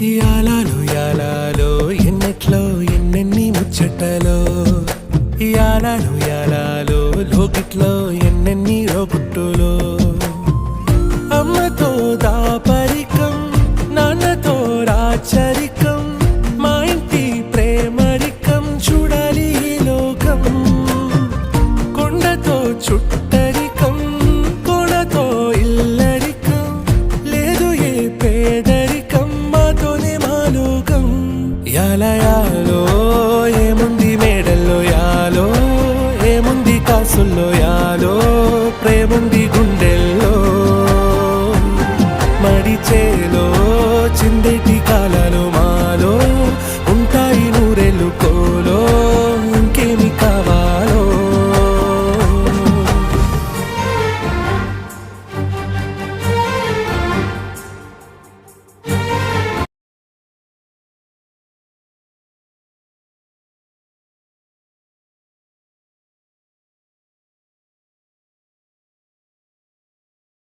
యాలాలో యాలాలో ఎన్నెట్లో ఎన్నెన్ని ముచ్చటలో యాలాలో యాలాలో లోకిట్లో ఎన్నెన్ని రోగుట్టులో అమ్మతో దాపరికం నాన్నతో రాచరికం మా ఇంటి ప్రేమరికం చూడాలి ఈ లోకం కొండతో చుట్టరికం కొనతో ఇల్లరికం లేదు ఏ పేదరికం మాతోనే మా లోకం యాలయాలో ఏముంది మేడల్లో యాలో ఏముంది కాసుల్లో యాలో ప్రేముంది గుండె